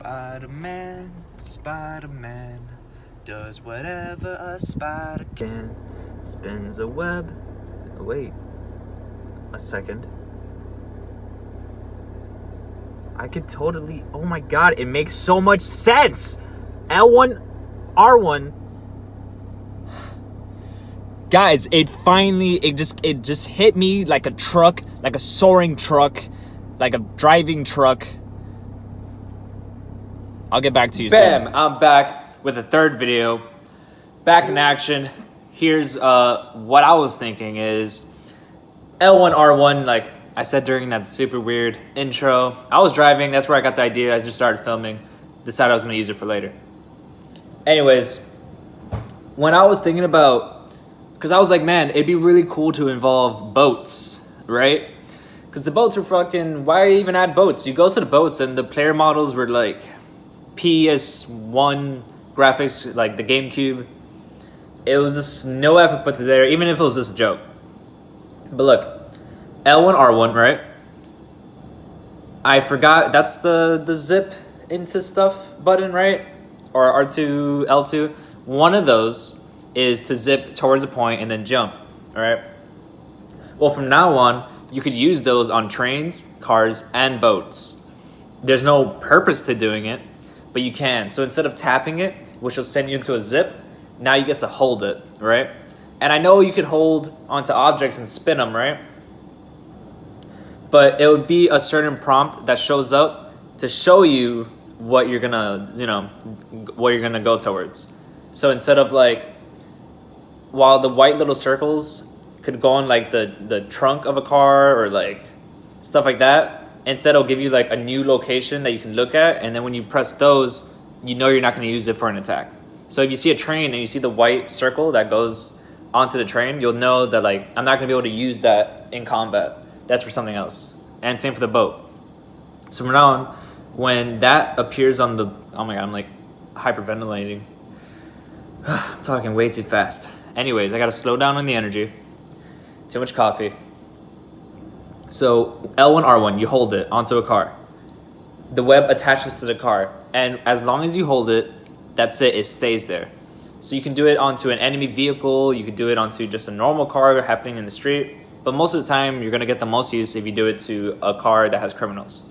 Spider-Man, Spider-Man does whatever a spider can. Spins a web. Wait a second. I could totally. Oh my god, it makes so much sense. L1, R1. Guys, it just hit me like a truck, like a soaring truck, like a driving truck. I'll get back to you soon. Bam, I'm back with a third video. Back in action. Here's what I was thinking is L1, R1, like I said during that super weird intro. I was driving, that's where I got the idea. I just started filming, decided I was gonna use it for later. Anyways, when I was thinking about, because I was like, man, it'd be really cool to involve boats, right? Because the boats are fucking, why even add boats? You go to the boats and the player models were like ps4 graphics, like the GameCube. It was just no effort put to there, even if it was just a joke. But look, L1, R1, right? I forgot, that's the zip into stuff button, right? Or R2, L2. One of those is to zip towards a point and then jump, all right? Well, from now on, you could use those on trains, cars, and boats. There's no purpose to doing it, but you can. So instead of tapping it, which will send you into a zip, now you get to hold it, right? And I know you could hold onto objects and spin them, right? But it would be a certain prompt that shows up to show you what you're gonna, what you're gonna go towards. So instead of like, while the white little circles could go on like the trunk of a car or like stuff like that, instead it'll give you like a new location that you can look at, and then when you press those, you know you're not gonna use it for an attack. So if you see a train and you see the white circle that goes onto the train, you'll know that like, I'm not gonna be able to use that in combat. That's for something else. And same for the boat. So from now on, when that appears on the, oh my god, I'm like hyperventilating. I'm talking way too fast. Anyways, I gotta slow down on the energy. Too much coffee. So L1, R1, you hold it onto a car. The web attaches to the car. And as long as you hold it, that's it stays there. So you can do it onto an enemy vehicle, you could do it onto just a normal car happening in the street, but most of the time you're gonna get the most use if you do it to a car that has criminals.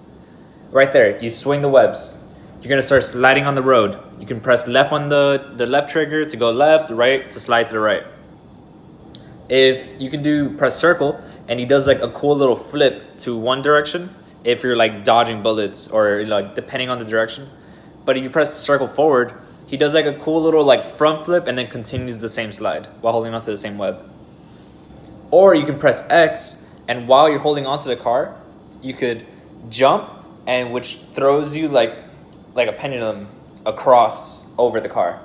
Right there, you swing the webs. You're gonna start sliding on the road. You can press left on the left trigger to go left, right to slide to the right. If you can press circle, and he does like a cool little flip to one direction if you're like dodging bullets or like depending on the direction. But if you press circle forward, he does like a cool little like front flip and then continues the same slide while holding onto the same web. Or you can press X, and while you're holding onto the car, you could jump, and which throws you like a pendulum across over the car.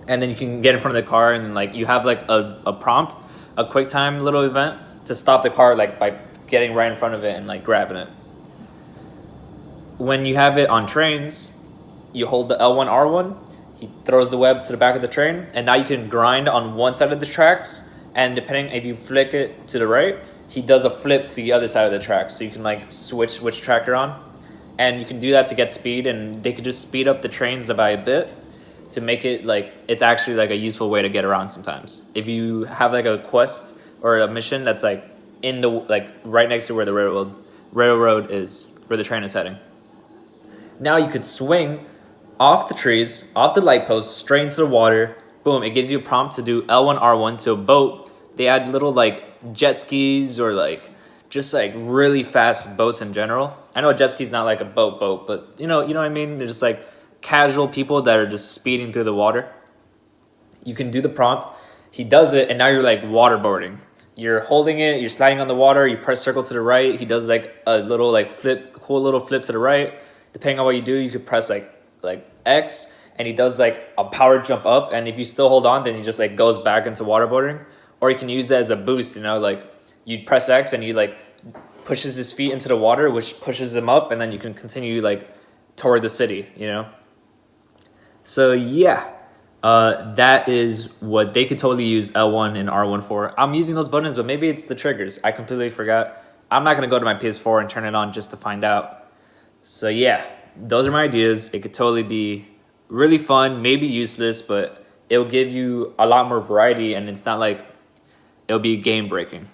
And then you can get in front of the car and like you have like a prompt, a quick time little event to stop the car like by getting right in front of it and like grabbing it. When you have it on trains, you hold the L1, R1, he throws the web to the back of the train, and now you can grind on one side of the tracks, and depending if you flick it to the right, he does a flip to the other side of the tracks, so you can like switch which track you're on. And you can do that to get speed, and they could just speed up the trains by a bit to make it like it's actually like a useful way to get around sometimes. If you have like a quest or a mission that's like in the like right next to where the railroad is, where the train is heading. Now you could swing off the trees, off the light posts, straight into the water. Boom, it gives you a prompt to do L1, R1 to a boat. They add little like jet skis or like just like really fast boats in general. I know a jet ski's not like a boat, but you know what I mean? They're just like casual people that are just speeding through the water. You can do the prompt. He does it, and now you're like waterboarding. You're holding it, you're sliding on the water, you press circle to the right. He does like a little like cool little flip to the right. Depending on what you do, you could press like X, and he does like a power jump up, and if you still hold on, then he just like goes back into waterboarding. Or you can use that as a boost, like you press X and he like pushes his feet into the water, which pushes him up, and then you can continue like toward the city, So yeah, that is what they could totally use L1 and R1 for. I'm using those buttons, but maybe it's the triggers. I completely forgot. I'm not gonna go to my ps4 and turn it on just to find out. So yeah, those are my ideas. It could totally be really fun, maybe useless, but it'll give you a lot more variety, and it's not like it'll be game breaking.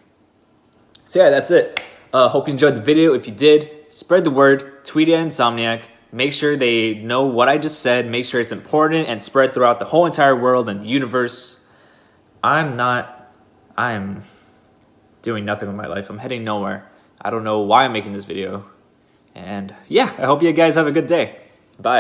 So yeah, that's it. Hope you enjoyed the video. If you did, spread the word, tweet at Insomniac. Make sure they know what I just said. Make sure it's important and spread throughout the whole entire world and universe. I'm doing nothing with my life. I'm heading nowhere. I don't know why I'm making this video. And yeah, I hope you guys have a good day. Bye.